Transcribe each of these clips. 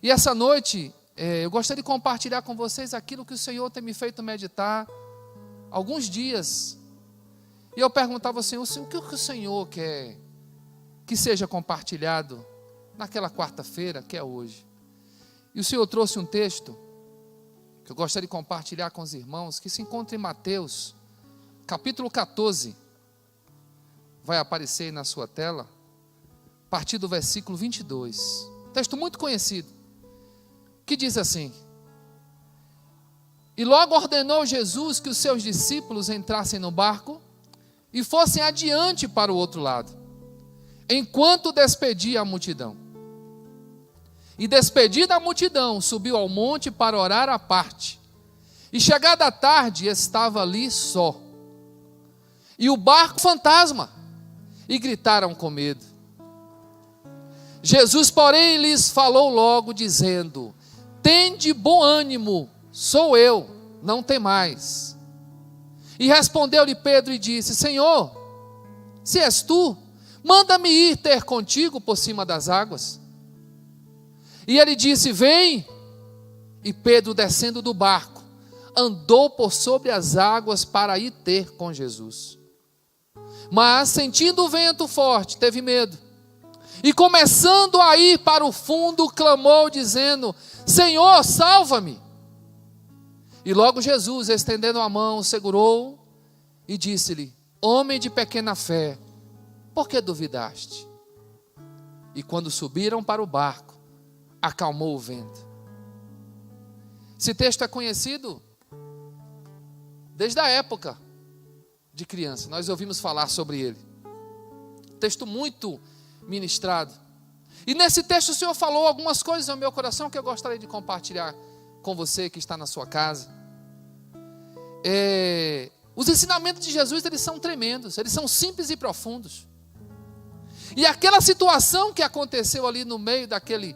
E essa noite, eu gostaria de compartilhar com vocês aquilo que o Senhor tem me feito meditar alguns dias. E eu perguntava ao Senhor, o que o Senhor quer que seja compartilhado naquela quarta-feira, que é hoje. E o Senhor trouxe um texto que eu gostaria de compartilhar com os irmãos, que se encontra em Mateus, capítulo 14. Vai aparecer aí na sua tela, a partir do versículo 22. Texto muito conhecido, que diz assim: E logo ordenou Jesus que os seus discípulos entrassem no barco e fossem adiante para o outro lado, enquanto despedia a multidão. E despedida a multidão, subiu ao monte para orar à parte. E chegada a tarde, estava ali só. E o barco fantasma. E gritaram com medo. Jesus, porém, lhes falou logo, dizendo: Tende bom ânimo, sou eu, não temais. E respondeu-lhe Pedro e disse: Senhor, se és tu, manda-me ir ter contigo por cima das águas. E ele disse: Vem. E Pedro, descendo do barco, andou por sobre as águas para ir ter com Jesus. Mas, sentindo o vento forte, teve medo. E começando a ir para o fundo, clamou, dizendo: Senhor, salva-me. E logo Jesus, estendendo a mão, segurou e disse-lhe: Homem de pequena fé, por que duvidaste? E quando subiram para o barco, acalmou o vento. Esse texto é conhecido desde a época de criança. Nós ouvimos falar sobre ele. Texto muito ministrado. E nesse texto o Senhor falou algumas coisas no meu coração que eu gostaria de compartilhar com você que está na sua casa. Os ensinamentos de Jesus, eles são tremendos, eles são simples e profundos. E aquela situação que aconteceu ali no meio daquele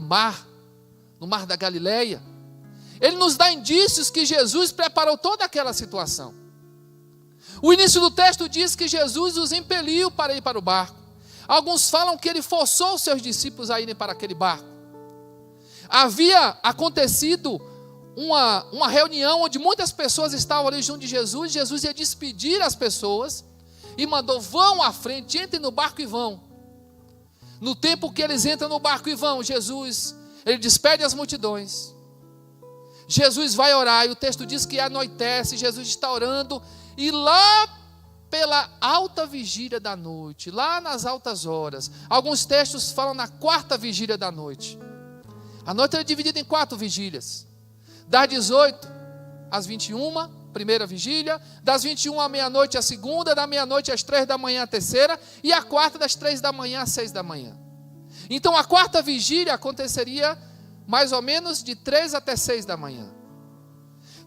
mar, no mar da Galileia, ele nos dá indícios que Jesus preparou toda aquela situação. O início do texto diz que Jesus os impeliu para ir para o barco. Alguns falam que ele forçou os seus discípulos a irem para aquele barco. Havia acontecido uma reunião onde muitas pessoas estavam ali junto de Jesus. Jesus ia despedir as pessoas e mandou: vão à frente, entrem no barco e vão. No tempo que eles entram no barco e vão, Jesus, ele despede as multidões. Jesus vai orar, e o texto diz que anoitece, Jesus está orando, e lá pela alta vigília da noite, lá nas altas horas, alguns textos falam na quarta vigília da noite. A noite é dividida em 4 vigílias. Das 18 às 21, primeira vigília. Das 21 à meia-noite, a segunda. Da meia-noite às 3 da manhã, a terceira. E a quarta, das 3 da manhã às 6 da manhã. Então a quarta vigília aconteceria mais ou menos de 3 até 6 da manhã.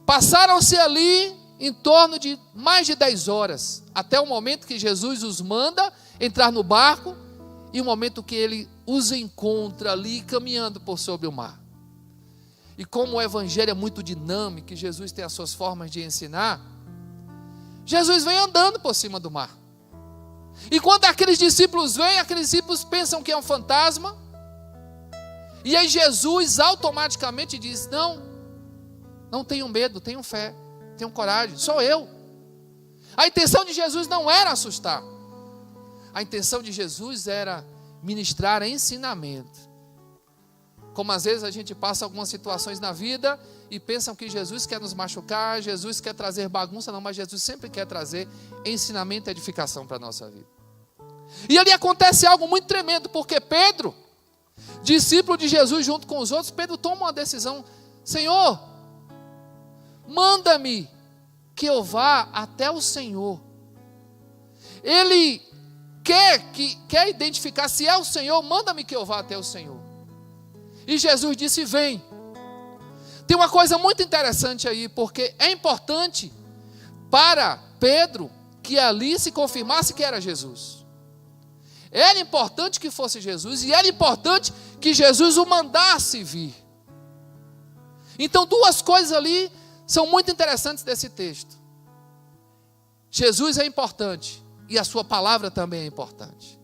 Passaram-se ali em torno de mais de 10 horas, até o momento que Jesus os manda entrar no barco, e o momento que ele os encontra ali caminhando por sobre o mar. E como o evangelho é muito dinâmico, e Jesus tem as suas formas de ensinar, Jesus vem andando por cima do mar. E quando aqueles discípulos vêm, aqueles discípulos pensam que é um fantasma, e aí Jesus automaticamente diz: não tenham medo, tenham fé, tenham coragem, sou eu. A intenção de Jesus não era assustar. A intenção de Jesus era ministrar ensinamento. Como às vezes a gente passa algumas situações na vida e pensam que Jesus quer nos machucar, Jesus quer trazer bagunça. Não, mas Jesus sempre quer trazer ensinamento e edificação para a nossa vida. E ali acontece algo muito tremendo, porque Pedro, discípulo de Jesus junto com os outros, Pedro toma uma decisão: Senhor, manda-me que eu vá até o Senhor. Ele quer identificar se é o Senhor, manda-me que eu vá até o Senhor. E Jesus disse: vem. Tem uma coisa muito interessante aí, porque é importante para Pedro que ali se confirmasse que era Jesus. Era importante que fosse Jesus, e era importante que Jesus o mandasse vir. Então 2 coisas ali são muito interessantes desse texto. Jesus é importante, e a sua palavra também é importante.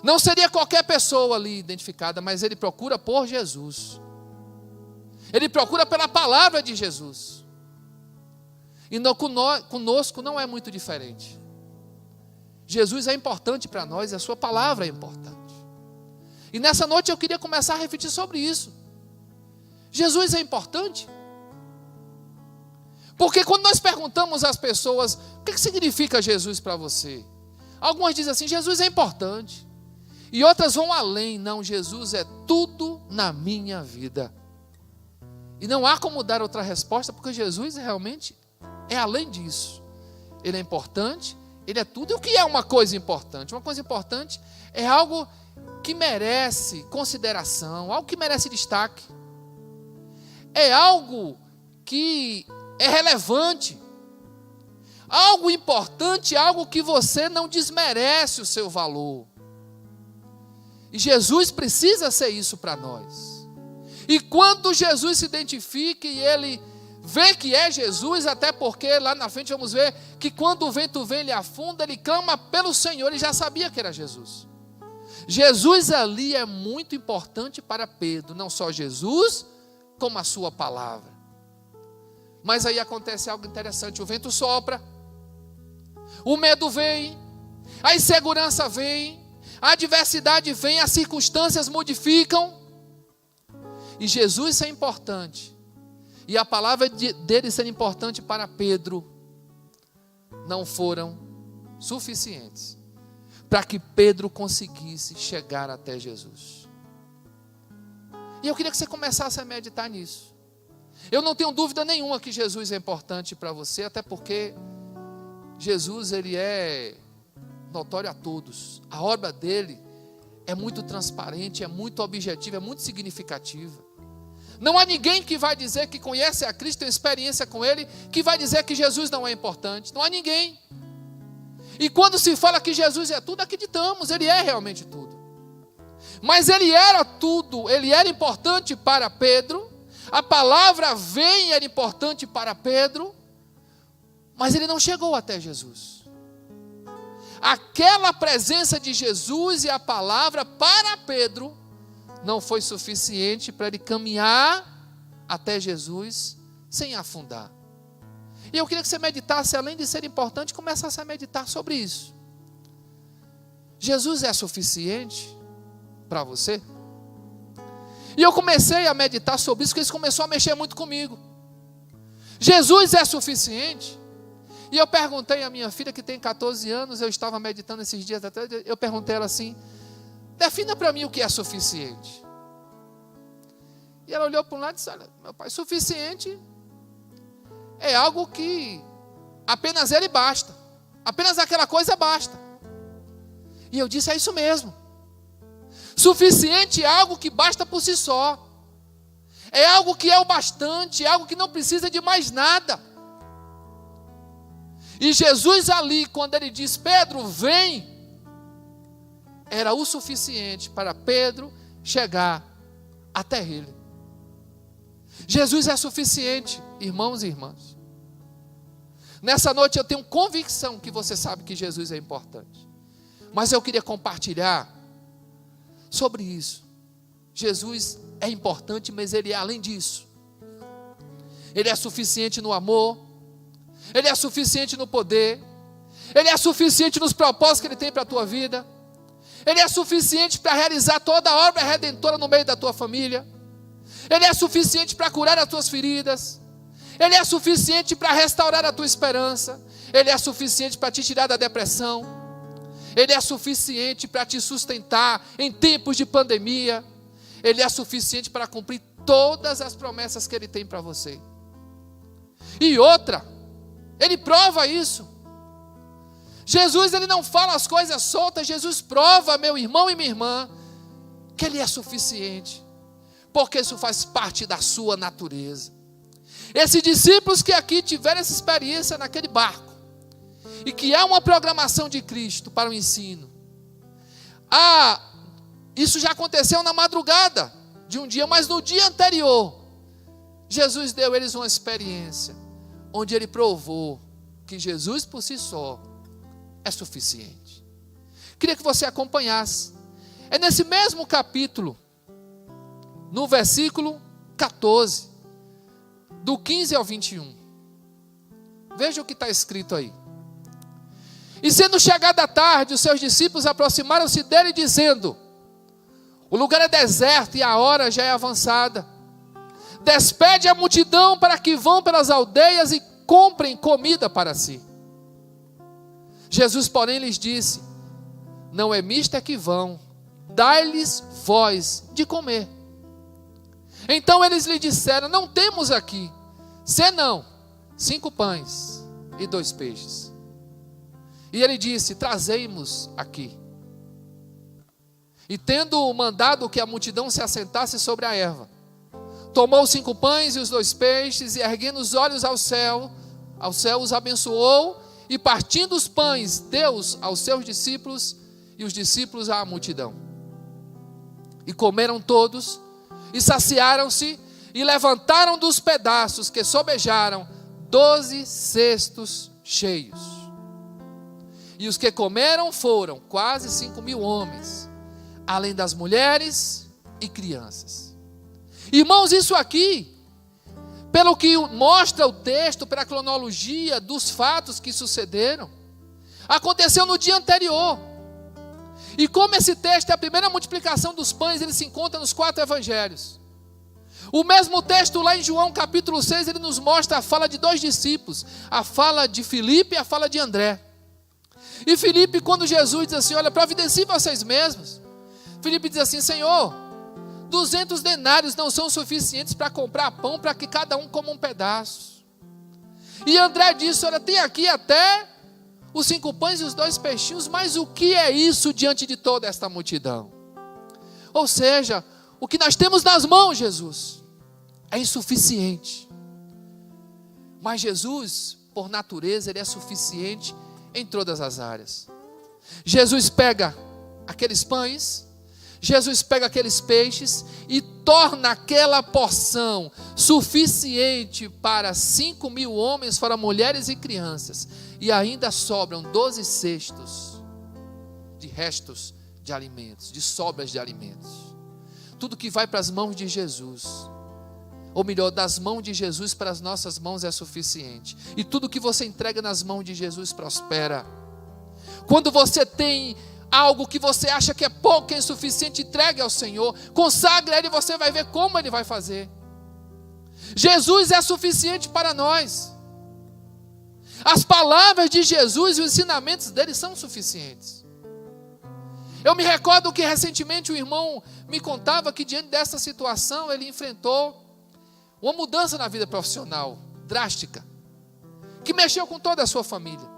Não seria qualquer pessoa ali identificada, mas ele procura por Jesus. Ele procura pela palavra de Jesus. E conosco não é muito diferente. Jesus é importante para nós e a sua palavra é importante. E nessa noite eu queria começar a refletir sobre isso. Jesus é importante? Porque quando nós perguntamos às pessoas, o que significa Jesus para você? Algumas dizem assim, Jesus é importante. E outras vão além, não, Jesus é tudo na minha vida. E não há como dar outra resposta, porque Jesus realmente é além disso. Ele é importante, ele é tudo. E o que é uma coisa importante? Uma coisa importante é algo que merece consideração, algo que merece destaque. É algo que é relevante. Algo importante, algo que você não desmerece o seu valor. E Jesus precisa ser isso para nós. E quando Jesus se identifica e ele vê que é Jesus, até porque lá na frente vamos ver que quando o vento vem, ele afunda, ele clama pelo Senhor, ele já sabia que era Jesus. Jesus ali é muito importante para Pedro, não só Jesus, como a sua palavra. Mas aí acontece algo interessante, o vento sopra, o medo vem, a insegurança vem, a adversidade vem, as circunstâncias modificam, e Jesus ser importante, e a palavra dele ser importante para Pedro, não foram suficientes para que Pedro conseguisse chegar até Jesus. E eu queria que você começasse a meditar nisso. Eu não tenho dúvida nenhuma que Jesus é importante para você, até porque Jesus, ele é notório a todos. A obra dele é muito transparente, é muito objetiva, é muito significativa. Não há ninguém que vai dizer que conhece a Cristo, tem experiência com ele, que vai dizer que Jesus não é importante. Não há ninguém. E quando se fala que Jesus é tudo, acreditamos, ele é realmente tudo. Mas ele era tudo, ele era importante para Pedro, a palavra vem, era importante para Pedro, mas ele não chegou até Jesus. Aquela presença de Jesus e a palavra para Pedro não foi suficiente para ele caminhar até Jesus sem afundar. E eu queria que você meditasse, além de ser importante, começasse a meditar sobre isso. Jesus é suficiente para você? E eu comecei a meditar sobre isso, porque isso começou a mexer muito comigo. Jesus é suficiente? E eu perguntei à minha filha, que tem 14 anos, eu estava meditando esses dias atrás, eu perguntei a ela assim, defina para mim o que é suficiente. E ela olhou para um lado e disse, olha, meu pai, suficiente é algo que apenas ele basta. Apenas aquela coisa basta. E eu disse, é isso mesmo. Suficiente é algo que basta por si só. É algo que é o bastante, é algo que não precisa de mais nada. E Jesus ali, quando ele diz, Pedro, vem, era o suficiente para Pedro chegar até ele. Jesus é suficiente, irmãos e irmãs. Nessa noite eu tenho convicção que você sabe que Jesus é importante. Mas eu queria compartilhar sobre isso. Jesus é importante, mas ele é além disso. Ele é suficiente no amor, ele é suficiente no poder, ele é suficiente nos propósitos que ele tem para a tua vida, ele é suficiente para realizar toda a obra redentora no meio da tua família, ele é suficiente para curar as tuas feridas, ele é suficiente para restaurar a tua esperança, ele é suficiente para te tirar da depressão, ele é suficiente para te sustentar em tempos de pandemia, ele é suficiente para cumprir todas as promessas que ele tem para você. E outra, ele prova isso. Jesus, ele não fala as coisas soltas, Jesus prova, meu irmão e minha irmã, que ele é suficiente, porque isso faz parte da sua natureza. Esses discípulos que aqui tiveram essa experiência naquele barco, e que há uma programação de Cristo para o ensino. Isso já aconteceu na madrugada de um dia, mas no dia anterior, Jesus deu a eles uma experiência, onde ele provou que Jesus por si só é suficiente. Queria que você acompanhasse É nesse mesmo capítulo, no versículo 14, do 15 ao 21. Veja o que está escrito aí. E sendo chegada a tarde, os seus discípulos aproximaram-se dele, dizendo: o lugar é deserto e a hora já é avançada. Despede a multidão para que vão pelas aldeias e comprem comida para si. Jesus, porém, lhes disse: não é misto que vão, dai-lhes vós de comer. Então eles lhe disseram: não temos aqui, senão 5 pães e 2 peixes. E ele disse: trazei-mos aqui. E tendo mandado que a multidão se assentasse sobre a erva, tomou os 5 pães e os 2 peixes, e erguendo os olhos ao céu os abençoou, e partindo os pães, deu-os aos seus discípulos, e os discípulos à multidão. E comeram todos, e saciaram-se, e levantaram dos pedaços que sobejaram 12 cestos cheios. E os que comeram foram quase 5.000 homens, além das mulheres e crianças. Irmãos, isso aqui, pelo que mostra o texto, pela cronologia dos fatos que sucederam, aconteceu no dia anterior. E como esse texto é a primeira multiplicação dos pães, ele se encontra nos 4 evangelhos. O mesmo texto lá em João capítulo 6, ele nos mostra a fala de 2 discípulos, a fala de Filipe e a fala de André. E Filipe, quando Jesus diz assim: olha, providencie vocês mesmos, Filipe diz assim: Senhor, 200 denários não são suficientes para comprar pão para que cada um coma um pedaço. E André disse: olha, tem aqui até os 5 pães e os 2 peixinhos, mas o que é isso diante de toda esta multidão? Ou seja, o que nós temos nas mãos, Jesus, é insuficiente. Mas Jesus, por natureza, ele é suficiente em todas as áreas. Jesus pega aqueles pães, Jesus pega aqueles peixes e torna aquela porção suficiente para 5.000 homens, para mulheres e crianças. E ainda sobram 12 cestos de restos de alimentos, de sobras de alimentos. Tudo que vai para as mãos de Jesus, ou melhor, das mãos de Jesus para as nossas mãos é suficiente. E tudo que você entrega nas mãos de Jesus prospera. Quando você tem algo que você acha que é pouco, é insuficiente, entregue ao Senhor, consagre a Ele, e você vai ver como Ele vai fazer. Jesus é suficiente para nós. As palavras de Jesus e os ensinamentos dele são suficientes. Eu me recordo que recentemente um irmão me contava que diante dessa situação ele enfrentou uma mudança na vida profissional drástica, que mexeu com toda a sua família.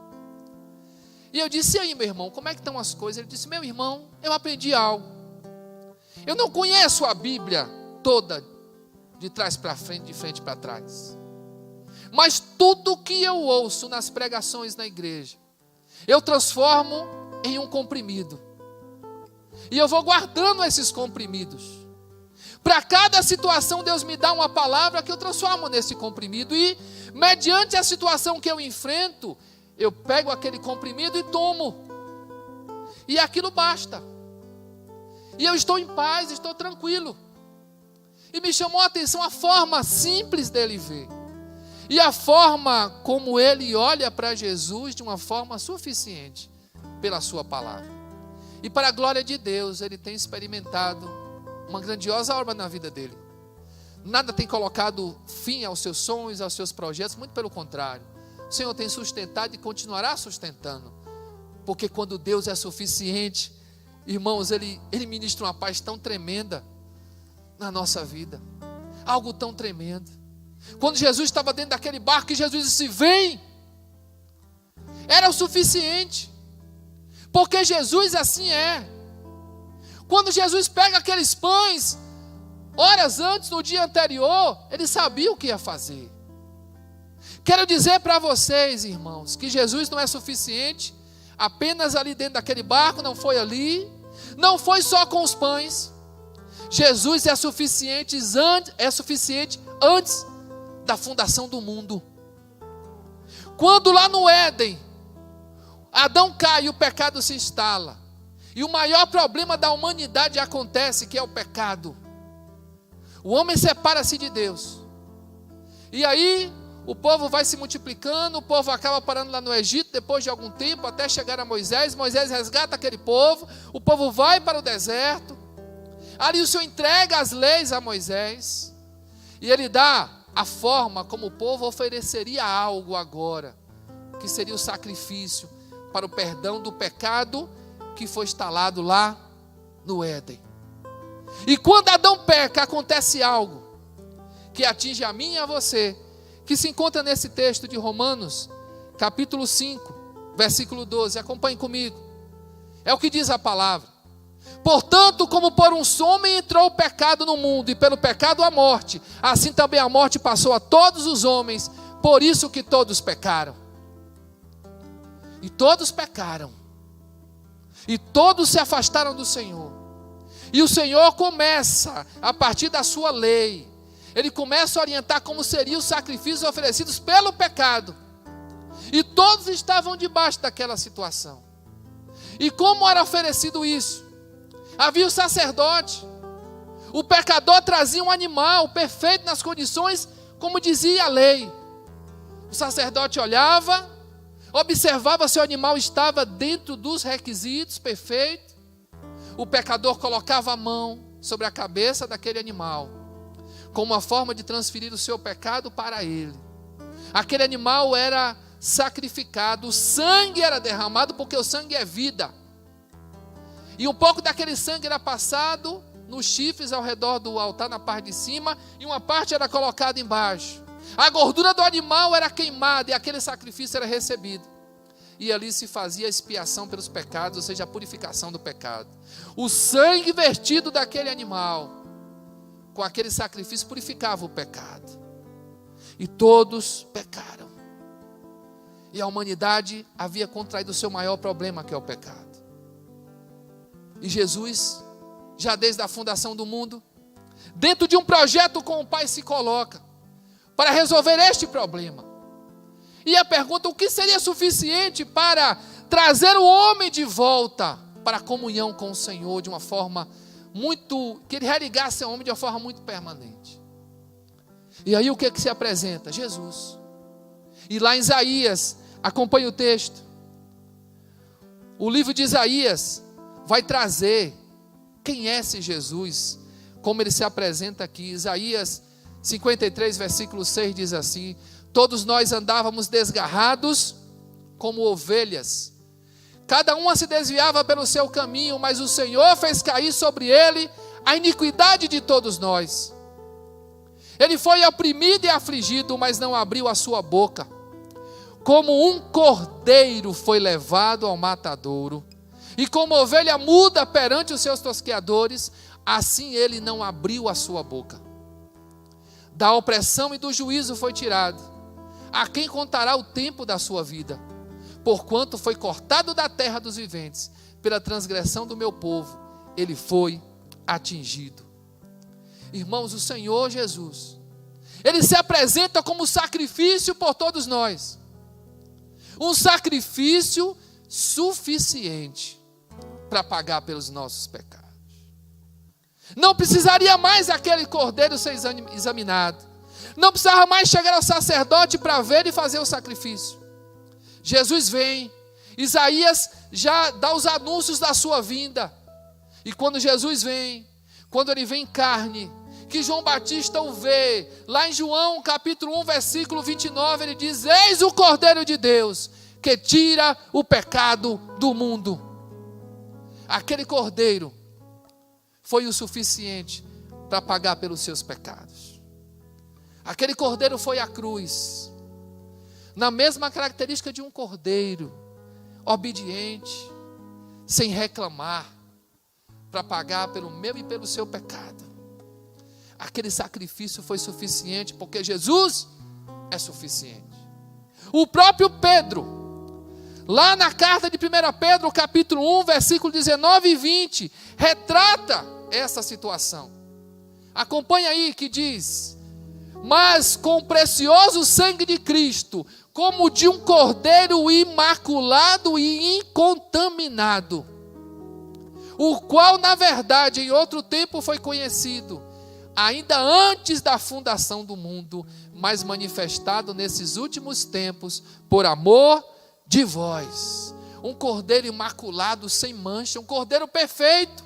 E eu disse: e aí, meu irmão, como é que estão as coisas? Ele disse: meu irmão, eu aprendi algo. Eu não conheço a Bíblia toda de trás para frente, de frente para trás. Mas tudo que eu ouço nas pregações na igreja, eu transformo em um comprimido. E eu vou guardando esses comprimidos. Para cada situação, Deus me dá uma palavra que eu transformo nesse comprimido. E, mediante a situação que eu enfrento, eu pego aquele comprimido e tomo. E aquilo basta. E eu estou em paz, estou tranquilo. E me chamou a atenção a forma simples dele ver. E a forma como ele olha para Jesus de uma forma suficiente pela sua palavra. E para a glória de Deus, ele tem experimentado uma grandiosa obra na vida dele. Nada tem colocado fim aos seus sonhos, aos seus projetos, muito pelo contrário. O Senhor tem sustentado e continuará sustentando. Porque quando Deus é suficiente, irmãos, Ele ministra uma paz tão tremenda na nossa vida. Algo tão tremendo. Quando Jesus estava dentro daquele barco e Jesus disse: vem, era o suficiente. Porque Jesus assim é. Quando Jesus pega aqueles pães, horas antes, no dia anterior, ele sabia o que ia fazer. Quero dizer para vocês, irmãos, que Jesus não é suficiente apenas ali dentro daquele barco, não foi ali, não foi só com os pães. Jesus é suficiente antes da fundação do mundo. Quando lá no Éden, Adão cai e o pecado se instala, E o maior problema da humanidade acontece, que é o pecado. O homem separa-se de Deus. E aí, o povo vai se multiplicando, o povo acaba parando lá no Egito, depois de algum tempo, até chegar a Moisés. Moisés resgata aquele povo, o povo vai para o deserto. Ali o Senhor entrega as leis a Moisés. E ele dá a forma como o povo ofereceria algo agora, que seria o sacrifício para o perdão do pecado que foi instalado lá no Éden. E quando Adão peca, acontece algo que atinge a mim e a você, que se encontra nesse texto de Romanos, capítulo 5, versículo 12. Acompanhe comigo. É o que diz a palavra. Portanto, como por um homem entrou o pecado no mundo, e pelo pecado a morte, assim também a morte passou a todos os homens, por isso que todos pecaram. E todos pecaram. E todos se afastaram do Senhor. E o Senhor começa, a partir da sua lei, Ele começa a orientar como seriam os sacrifícios oferecidos pelo pecado. E todos estavam debaixo daquela situação. E como era oferecido isso? Havia o sacerdote. O pecador trazia um animal perfeito nas condições, como dizia a lei. O sacerdote olhava, observava se o animal estava dentro dos requisitos perfeitos. O pecador colocava a mão sobre a cabeça daquele animal, como uma forma de transferir o seu pecado para ele. Aquele animal era sacrificado, o sangue era derramado, porque o sangue é vida. E um pouco daquele sangue era passado nos chifres ao redor do altar, na parte de cima, e uma parte era colocada embaixo. A gordura do animal era queimada e aquele sacrifício era recebido. E ali se fazia a expiação pelos pecados, ou seja, a purificação do pecado. O sangue vertido daquele animal, com aquele sacrifício, purificava o pecado. E todos pecaram. E a humanidade havia contraído o seu maior problema, que é o pecado. E Jesus, já desde a fundação do mundo, dentro de um projeto com o Pai, se coloca para resolver este problema. E a pergunta: o que seria suficiente para trazer o homem de volta para a comunhão com o Senhor de uma forma muito, que ele religasse ao homem de uma forma muito permanente? E aí o que é que se apresenta? Jesus. E lá em Isaías, acompanhe o texto. O livro de Isaías vai trazer quem é esse Jesus, como ele se apresenta aqui. Isaías 53, versículo 6 diz assim: todos nós andávamos desgarrados como ovelhas, cada uma se desviava pelo seu caminho, mas o Senhor fez cair sobre ele a iniquidade de todos nós. Ele foi oprimido e afligido, mas não abriu a sua boca. Como um cordeiro foi levado ao matadouro, e como ovelha muda perante os seus tosqueadores, assim ele não abriu a sua boca. Da opressão e do juízo foi tirado. A quem contará o tempo da sua vida? Porquanto foi cortado da terra dos viventes, pela transgressão do meu povo, ele foi atingido. Irmãos, o Senhor Jesus, ele se apresenta como sacrifício por todos nós. Um sacrifício suficiente para pagar pelos nossos pecados. Não precisaria mais aquele cordeiro ser examinado. Não precisava mais chegar ao sacerdote para ver e fazer o sacrifício. Jesus vem. Isaías já dá os anúncios da sua vinda. E quando Jesus vem, quando ele vem em carne, que João Batista o vê, lá em João capítulo 1, versículo 29, ele diz: eis o Cordeiro de Deus, que tira o pecado do mundo. Aquele cordeiro foi o suficiente para pagar pelos seus pecados. Aquele cordeiro foi à cruz, na mesma característica de um cordeiro, obediente, sem reclamar, para pagar pelo meu e pelo seu pecado. Aquele sacrifício foi suficiente, porque Jesus é suficiente. O próprio Pedro, lá na carta de 1 Pedro, capítulo 1, versículo 19 e 20, retrata essa situação. Acompanhe aí, que diz: mas com o precioso sangue de Cristo, como de um cordeiro imaculado e incontaminado, o qual, na verdade, em outro tempo foi conhecido, ainda antes da fundação do mundo, mas manifestado nesses últimos tempos, por amor de vós. Um cordeiro imaculado, sem mancha, um cordeiro perfeito.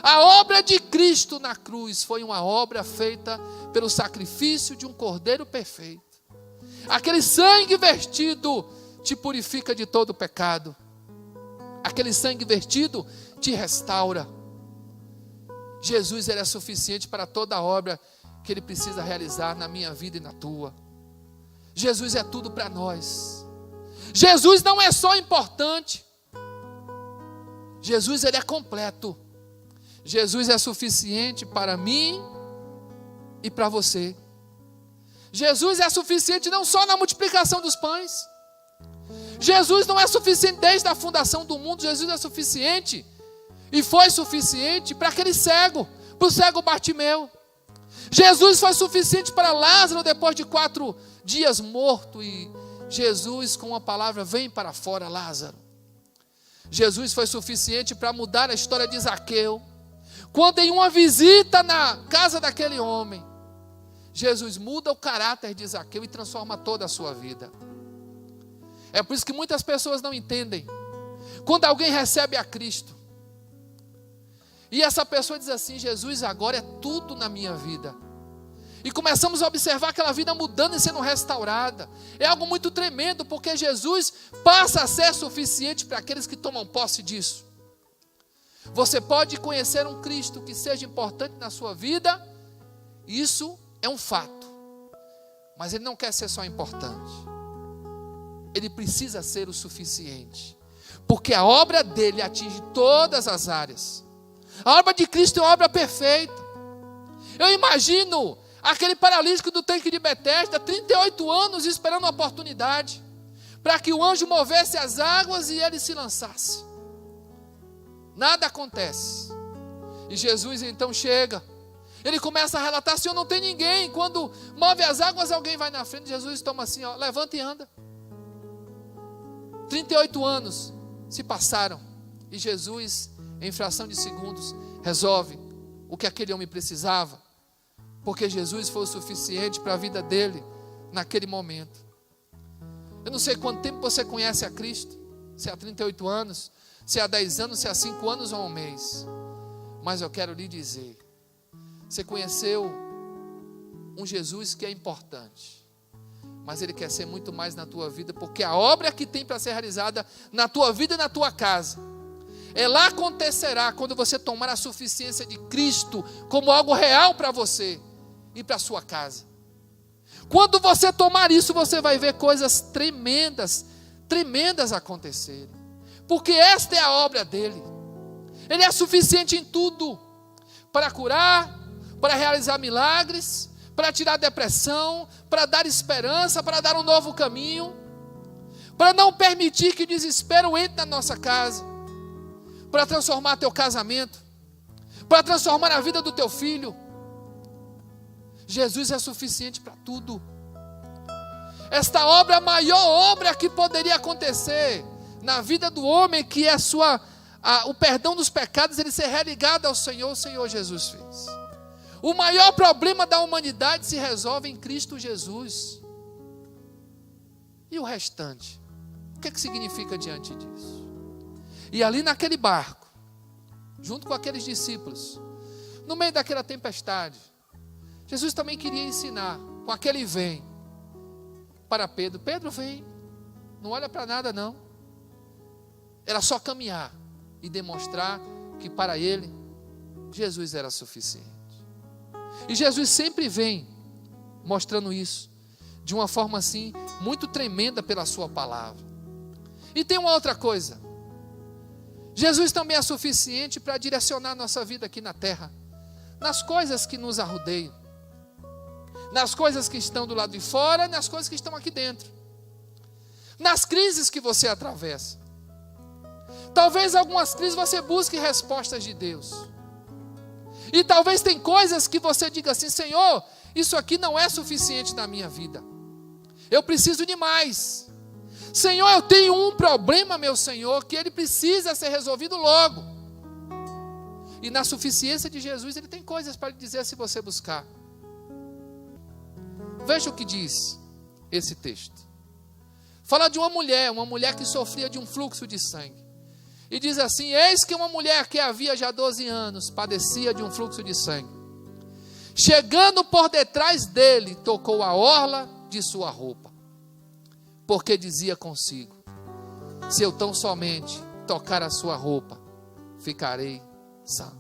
A obra de Cristo na cruz foi uma obra feita pelo sacrifício de um cordeiro perfeito. Aquele sangue vertido te purifica de todo pecado. Aquele sangue vertido te restaura. Jesus, ele é suficiente para toda a obra que ele precisa realizar na minha vida e na tua. Jesus é tudo para nós. Jesus não é só importante. Jesus, ele é completo. Jesus é suficiente para mim e para você. Jesus é suficiente não só na multiplicação dos pães. Jesus não é suficiente desde a fundação do mundo. Jesus é suficiente e foi suficiente para aquele cego, para o cego Bartimeu. Jesus foi suficiente para Lázaro depois de 4 dias morto. E Jesus, com uma palavra, vem para fora, Lázaro. Jesus foi suficiente para mudar a história de Zaqueu. Quando em uma visita na casa daquele homem, Jesus muda o caráter de Zaqueu e transforma toda a sua vida. É por isso que muitas pessoas não entendem. Quando alguém recebe a Cristo, e essa pessoa diz assim: Jesus agora é tudo na minha vida. E começamos a observar aquela vida mudando e sendo restaurada. É algo muito tremendo, porque Jesus passa a ser suficiente para aqueles que tomam posse disso. Você pode conhecer um Cristo que seja importante na sua vida, isso é um fato. Mas ele não quer ser só importante. Ele precisa ser o suficiente. Porque a obra dele atinge todas as áreas. A obra de Cristo é uma obra perfeita. Eu imagino aquele paralítico do tanque de Betesda, 38 anos esperando uma oportunidade, para que o anjo movesse as águas e ele se lançasse. Nada acontece. E Jesus então chega. Ele começa a relatar: Senhor, não tem ninguém. Quando move as águas, alguém vai na frente. Jesus toma assim, ó, levanta e anda. 38 anos se passaram. E Jesus, em fração de segundos, resolve o que aquele homem precisava. Porque Jesus foi o suficiente para a vida dele naquele momento. Eu não sei quanto tempo você conhece a Cristo. Se há 38 anos, se há 10 anos, se há 5 anos ou 1 mês. Mas eu quero lhe dizer, você conheceu um Jesus que é importante, mas ele quer ser muito mais na tua vida, porque a obra que tem para ser realizada na tua vida e na tua casa, ela acontecerá quando você tomar a suficiência de Cristo como algo real para você e para a sua casa. Quando você tomar isso, você vai ver coisas tremendas, tremendas acontecerem. Porque esta é a obra dele. Ele é suficiente em tudo. Para curar, para realizar milagres, para tirar depressão, para dar esperança, para dar um novo caminho, para não permitir que o desespero entre na nossa casa, para transformar teu casamento, para transformar a vida do teu filho. Jesus é suficiente para tudo. Esta obra é a maior obra que poderia acontecer na vida do homem, que é o perdão dos pecados, ele ser religado ao Senhor, o Senhor Jesus fez. O maior problema da humanidade se resolve em Cristo Jesus. E o restante? O que significa diante disso? E ali naquele barco, junto com aqueles discípulos, no meio daquela tempestade, Jesus também queria ensinar, com aquele vem, para Pedro. Pedro, vem, não olha para nada não. Era só caminhar e demonstrar que para ele, Jesus era suficiente. E Jesus sempre vem mostrando isso, de uma forma assim, muito tremenda pela sua palavra. E tem uma outra coisa. Jesus também é suficiente para direcionar a nossa vida aqui na terra, nas coisas que nos arrodeiam, nas coisas que estão do lado de fora, nas coisas que estão aqui dentro, nas crises que você atravessa. Talvez algumas crises você busque respostas de Deus. E talvez tem coisas que você diga assim: Senhor, isso aqui não é suficiente na minha vida. Eu preciso de mais. Senhor, eu tenho um problema, meu Senhor, que ele precisa ser resolvido logo. E na suficiência de Jesus, Ele tem coisas para lhe dizer se você buscar. Veja o que diz esse texto. Fala de uma mulher que sofria de um fluxo de sangue. E diz assim: eis que uma mulher que havia já 12 anos padecia de um fluxo de sangue. Chegando por detrás dele, tocou a orla de sua roupa. Porque dizia consigo: se eu tão somente tocar a sua roupa, ficarei sã.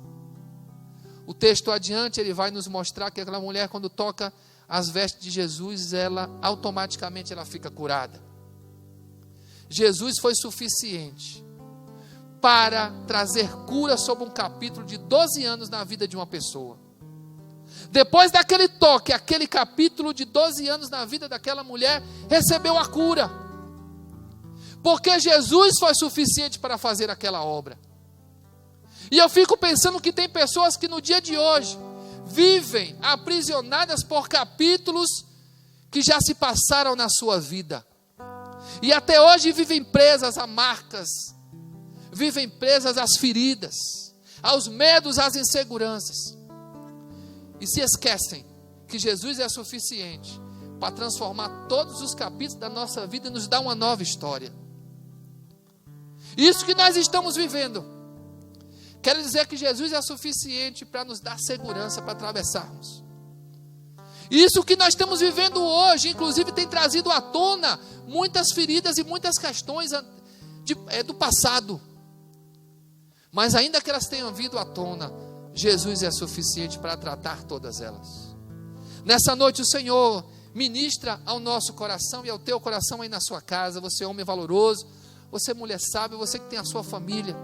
O texto adiante, ele vai nos mostrar que aquela mulher, quando toca as vestes de Jesus, ela automaticamente ela fica curada. Jesus foi suficiente para trazer cura sobre um capítulo de 12 anos na vida de uma pessoa. Depois daquele toque, aquele capítulo de 12 anos na vida daquela mulher recebeu a cura. Porque Jesus foi suficiente para fazer aquela obra. E eu fico pensando que tem pessoas que no dia de hoje vivem aprisionadas por capítulos que já se passaram na sua vida. E até hoje vivem presas a marcas, vivem presas às feridas, aos medos, às inseguranças. E se esquecem que Jesus é suficiente para transformar todos os capítulos da nossa vida e nos dar uma nova história. Isso que nós estamos vivendo, quero dizer que Jesus é suficiente para nos dar segurança para atravessarmos. Isso que nós estamos vivendo hoje, inclusive, tem trazido à tona muitas feridas e muitas questões do passado. Mas ainda que elas tenham vindo à tona, Jesus é suficiente para tratar todas elas. Nessa noite o Senhor ministra ao nosso coração e ao teu coração aí na sua casa. Você é homem valoroso, você é mulher sábia, você que tem a sua família.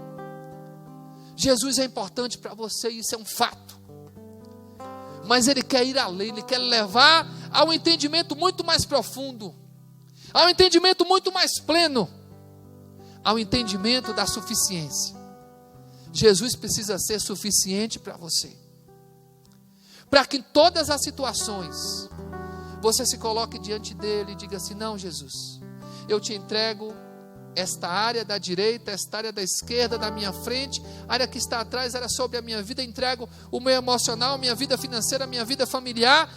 Jesus é importante para você, isso é um fato. Mas Ele quer ir além, Ele quer levar ao entendimento muito mais profundo, ao entendimento muito mais pleno, ao entendimento da suficiência. Jesus precisa ser suficiente para você, para que em todas as situações você se coloque diante dele e diga assim: não, Jesus, eu te entrego esta área da direita, esta área da esquerda, da minha frente, a área que está atrás, era sobre a minha vida, entrego o meu emocional, minha vida financeira, minha vida familiar,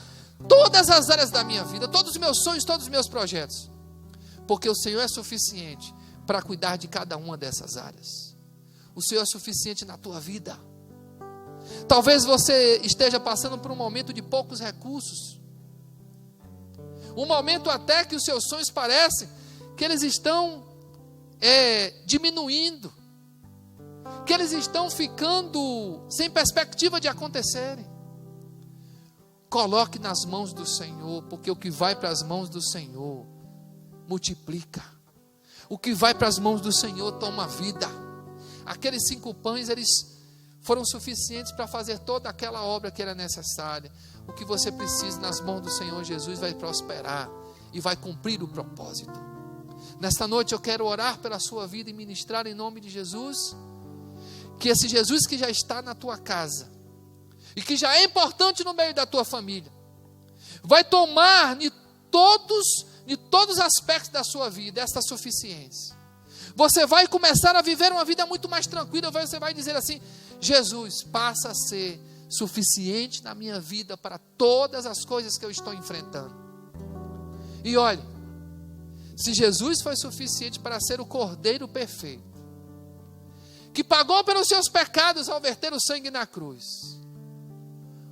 todas as áreas da minha vida, todos os meus sonhos, todos os meus projetos, porque o Senhor é suficiente para cuidar de cada uma dessas áreas. O Senhor é suficiente na tua vida. Talvez você esteja passando por um momento de poucos recursos, um momento até que os seus sonhos parecem que eles estão diminuindo, que eles estão ficando sem perspectiva de acontecerem. Coloque nas mãos do Senhor, porque o que vai para as mãos do Senhor multiplica. O que vai para as mãos do Senhor toma vida. Aqueles 5 pães, eles foram suficientes para fazer toda aquela obra que era necessária. O que você precisa nas mãos do Senhor Jesus vai prosperar e vai cumprir o propósito. Nesta noite eu quero orar pela sua vida e ministrar em nome de Jesus, que esse Jesus que já está na tua casa e que já é importante no meio da tua família, vai tomar de todos os aspectos da sua vida esta suficiência. Você vai começar a viver uma vida muito mais tranquila. Você vai dizer assim: Jesus passa a ser suficiente na minha vida para todas as coisas que eu estou enfrentando. E olhe, se Jesus foi suficiente para ser o Cordeiro perfeito, que pagou pelos seus pecados ao verter o sangue na cruz,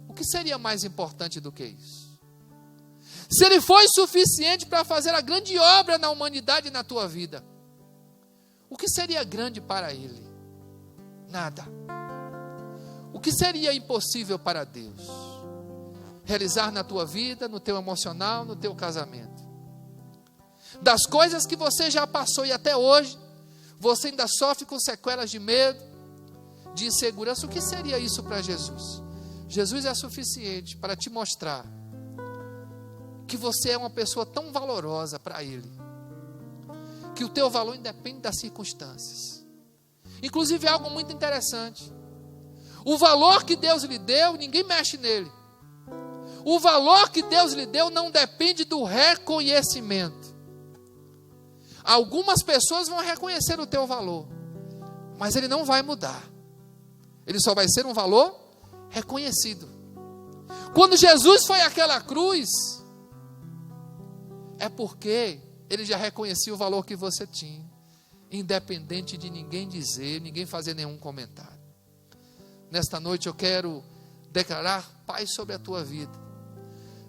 o que seria mais importante do que isso? Se Ele foi suficiente para fazer a grande obra na humanidade e na tua vida, o que seria grande para Ele? Nada. O que seria impossível para Deus realizar na tua vida, no teu emocional, no teu casamento? Das coisas que você já passou e até hoje você ainda sofre com sequelas de medo, de insegurança, o que seria isso para Jesus? Jesus é suficiente para te mostrar que você é uma pessoa tão valorosa para Ele, que o teu valor independe das circunstâncias. Inclusive algo muito interessante: o valor que Deus lhe deu, ninguém mexe nele. O valor que Deus lhe deu não depende do reconhecimento. Algumas pessoas vão reconhecer o teu valor, mas ele não vai mudar. Ele só vai ser um valor reconhecido. Quando Jesus foi àquela cruz, é porque ele já reconhecia o valor que você tinha, independente de ninguém dizer, ninguém fazer nenhum comentário. Nesta noite eu quero declarar paz sobre a tua vida,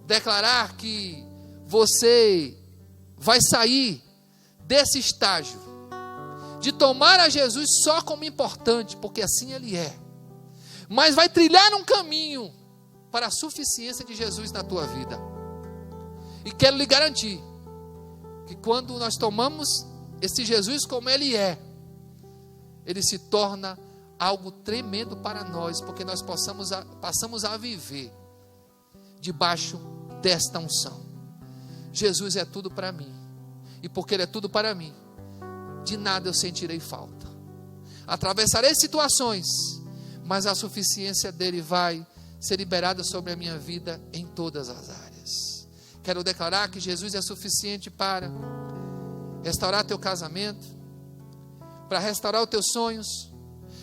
declarar que você vai sair desse estágio de tomar a Jesus só como importante, porque assim ele é, mas vai trilhar um caminho para a suficiência de Jesus na tua vida. E quero lhe garantir que quando nós tomamos esse Jesus como ele é, ele se torna algo tremendo para nós, porque nós passamos a viver debaixo desta unção. Jesus é tudo para mim, e porque ele é tudo para mim, de nada eu sentirei falta. Atravessarei situações, mas a suficiência dele vai ser liberada sobre a minha vida em todas as áreas. Quero declarar que Jesus é suficiente para restaurar teu casamento, para restaurar os teus sonhos.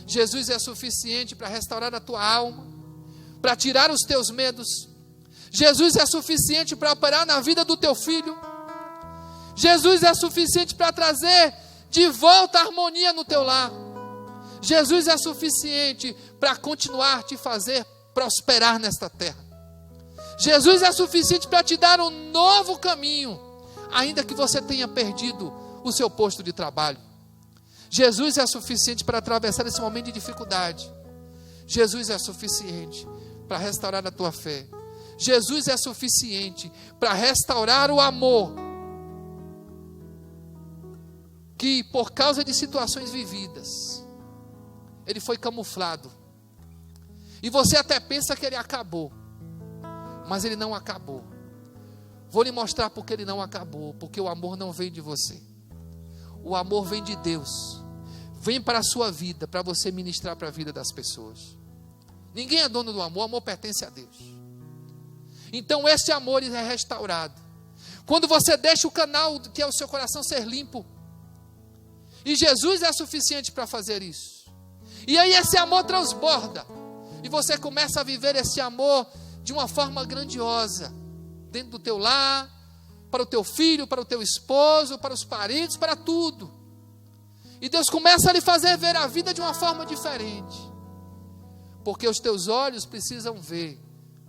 Jesus é suficiente para restaurar a tua alma, para tirar os teus medos. Jesus é suficiente para operar na vida do teu filho. Jesus é suficiente para trazer de volta a harmonia no teu lar. Jesus é suficiente para continuar te fazer prosperar nesta terra. Jesus é suficiente para te dar um novo caminho, ainda que você tenha perdido o seu posto de trabalho. Jesus é suficiente para atravessar esse momento de dificuldade. Jesus é suficiente para restaurar a tua fé. Jesus é suficiente para restaurar o amor que, por causa de situações vividas, ele foi camuflado. E você até pensa que ele acabou, mas ele não acabou. Vou lhe mostrar porque ele não acabou. Porque o amor não vem de você. O amor vem de Deus. Vem para a sua vida, para você ministrar para a vida das pessoas. Ninguém é dono do amor, o amor pertence a Deus. Então esse amor é restaurado quando você deixa o canal que é o seu coração ser limpo. E Jesus é suficiente para fazer isso. E aí esse amor transborda, e você começa a viver esse amor de uma forma grandiosa, dentro do teu lar, para o teu filho, para o teu esposo, para os parentes, para tudo. E Deus começa a lhe fazer ver a vida de uma forma diferente, porque os teus olhos precisam ver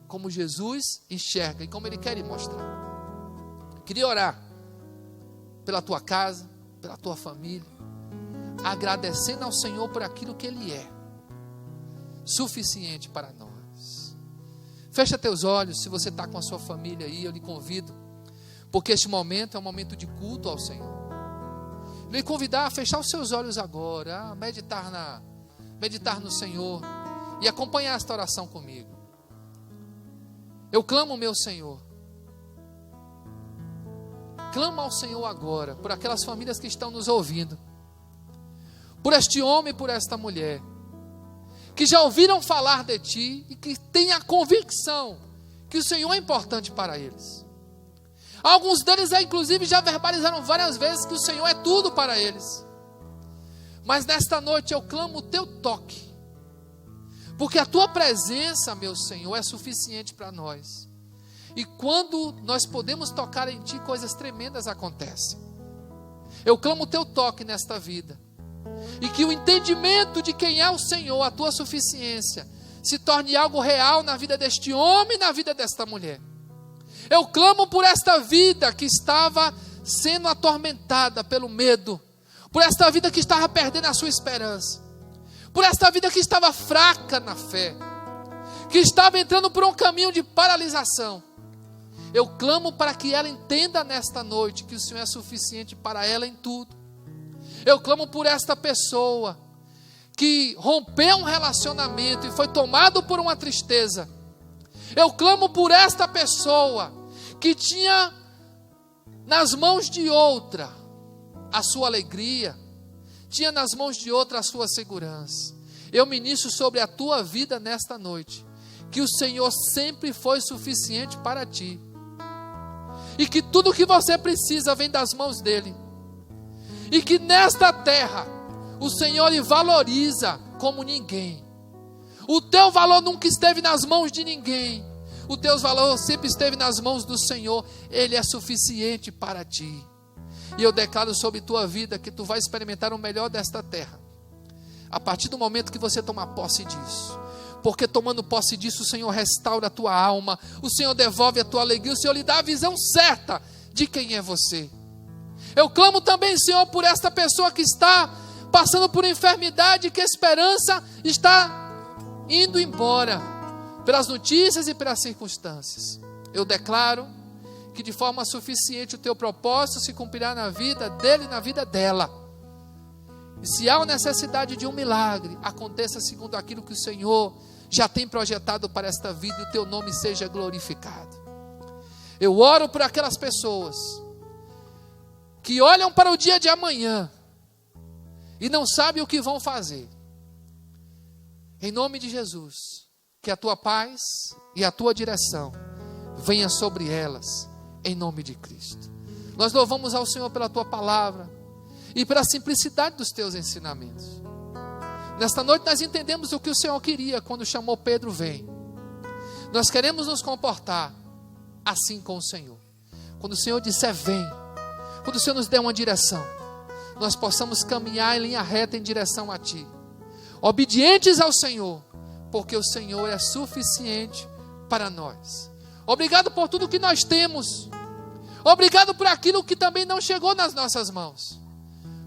como Jesus enxerga e como Ele quer lhe mostrar. Queria orar pela tua casa, pela tua família, agradecendo ao Senhor por aquilo que Ele é suficiente para nós. Fecha teus olhos. Se você está com a sua família aí, eu lhe convido, porque este momento é um momento de culto ao Senhor. Eu lhe convidar a fechar os seus olhos agora, a meditar no Senhor e acompanhar esta oração comigo. Eu clamo, meu Senhor, clama ao Senhor agora por aquelas famílias que estão nos ouvindo, por este homem e por esta mulher que já ouviram falar de Ti e que têm a convicção que o Senhor é importante para eles. Alguns deles, inclusive, já verbalizaram várias vezes que o Senhor é tudo para eles. Mas nesta noite eu clamo o Teu toque, porque a Tua presença, meu Senhor, é suficiente para nós. E quando nós podemos tocar em Ti, coisas tremendas acontecem. Eu clamo o Teu toque nesta vida, e que o entendimento de quem é o Senhor, a Tua suficiência, se torne algo real na vida deste homem e na vida desta mulher. Eu clamo por esta vida que estava sendo atormentada pelo medo, por esta vida que estava perdendo a sua esperança, por esta vida que estava fraca na fé, que estava entrando por um caminho de paralisação. Eu clamo para que ela entenda nesta noite que o Senhor é suficiente para ela em tudo. Eu clamo por esta pessoa que rompeu um relacionamento e foi tomado por uma tristeza. Eu clamo por esta pessoa que tinha nas mãos de outra a sua alegria, tinha nas mãos de outra a sua segurança. Eu ministro sobre a tua vida nesta noite, que o Senhor sempre foi suficiente para ti, e que tudo o que você precisa vem das mãos dEle, e que nesta terra o Senhor lhe valoriza como ninguém, O teu valor nunca esteve nas mãos de ninguém. O teu valor sempre esteve nas mãos do Senhor. Ele é suficiente para ti. E eu declaro sobre tua vida que tu vai experimentar o melhor desta terra, a partir do momento que você tomar posse disso. Porque tomando posse disso, o Senhor restaura a tua alma, o Senhor devolve a tua alegria, o Senhor lhe dá a visão certa de quem é você. Eu clamo também, Senhor, por esta pessoa que está passando por enfermidade, que a esperança está indo embora, pelas notícias e pelas circunstâncias. Eu declaro que de forma suficiente o teu propósito se cumprirá na vida dele e na vida dela. E se há necessidade de um milagre, aconteça segundo aquilo que o Senhor já tem projetado para esta vida, e o teu nome seja glorificado. Eu oro por aquelas pessoas que olham para o dia de amanhã e não sabem o que vão fazer. Em nome de Jesus, que a tua paz e a tua direção venha sobre elas, em nome de Cristo. Nós louvamos ao Senhor pela tua palavra e pela simplicidade dos teus ensinamentos. Nesta noite nós entendemos o que o Senhor queria quando chamou Pedro, vem. Nós queremos nos comportar assim com o Senhor. Quando o Senhor disser vem, quando o Senhor nos der uma direção, nós possamos caminhar em linha reta em direção a Ti, obedientes ao Senhor, porque o Senhor é suficiente para nós. Obrigado por tudo que nós temos. Obrigado por aquilo que também não chegou nas nossas mãos,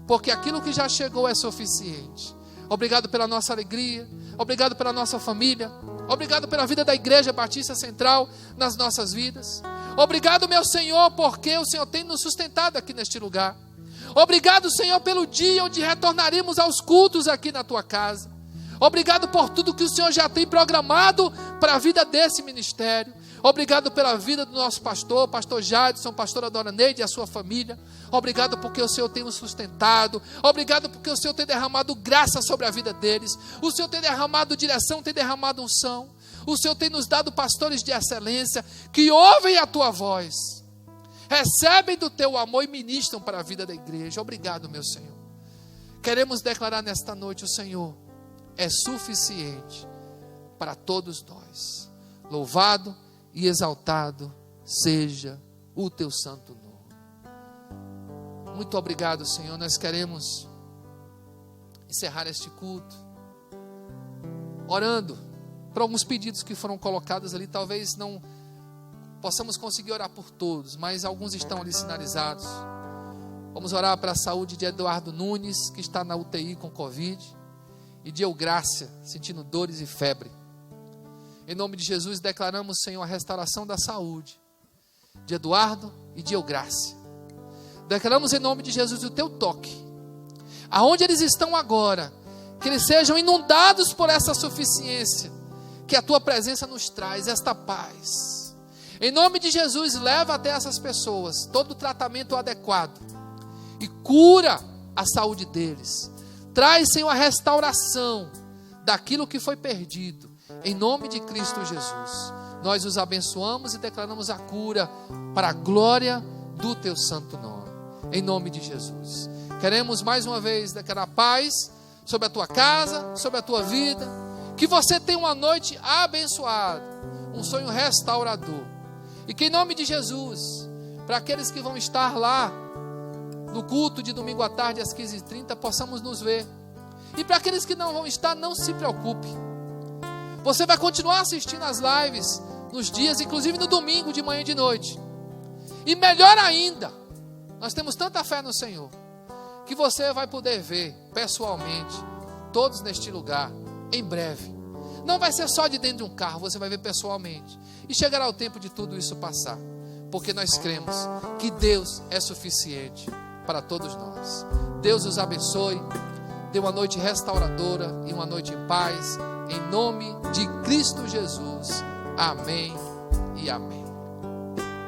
porque aquilo que já chegou é suficiente. Obrigado pela nossa alegria, obrigado pela nossa família, obrigado pela vida da Igreja Batista Central nas nossas vidas. Obrigado, meu Senhor, porque o Senhor tem nos sustentado aqui neste lugar. Obrigado, Senhor, pelo dia onde retornaremos aos cultos aqui na Tua casa. Obrigado por tudo que o Senhor já tem programado para a vida desse ministério. Obrigado pela vida do nosso pastor, pastor Jadson, pastora Dona Neide e a sua família. Obrigado porque o Senhor tem nos sustentado. Obrigado porque o Senhor tem derramado graça sobre a vida deles. O Senhor tem derramado direção, tem derramado unção. O Senhor tem nos dado pastores de excelência que ouvem a tua voz, recebem do teu amor e ministram para a vida da igreja. Obrigado, meu Senhor. Queremos declarar nesta noite: o Senhor é suficiente para todos nós. Louvado e exaltado seja o teu santo nome. Muito obrigado, Senhor. Nós queremos encerrar este culto orando por alguns pedidos que foram colocados ali. Talvez não possamos conseguir orar por todos, mas alguns estão ali sinalizados. Vamos orar para a saúde de Eduardo Nunes, que está na UTI com Covid, e de Eugrácia, sentindo dores e febre. Em nome de Jesus, declaramos, Senhor, a restauração da saúde de Eduardo e de Eugrácia. Declaramos em nome de Jesus o teu toque, aonde eles estão agora, que eles sejam inundados por essa suficiência, que a tua presença nos traz, esta paz. Em nome de Jesus, leva até essas pessoas todo o tratamento adequado e cura a saúde deles. Traz, Senhor, a restauração daquilo que foi perdido. Em nome de Cristo Jesus, nós os abençoamos e declaramos a cura para a glória do teu santo nome. Em nome de Jesus. Queremos mais uma vez declarar paz sobre a tua casa, sobre a tua vida. Que você tenha uma noite abençoada, um sonho restaurador. E que em nome de Jesus, para aqueles que vão estar lá no culto de domingo à tarde às 15h30, possamos nos ver. E para aqueles que não vão estar, não se preocupe. Você vai continuar assistindo as lives nos dias, inclusive no domingo, de manhã e de noite. E melhor ainda, nós temos tanta fé no Senhor, que você vai poder ver pessoalmente todos neste lugar em breve. Não vai ser só de dentro de um carro, você vai ver pessoalmente. E chegará o tempo de tudo isso passar, porque nós cremos que Deus é suficiente para todos nós. Deus os abençoe, dê uma noite restauradora e uma noite em paz, em nome de Cristo Jesus. Amém e amém.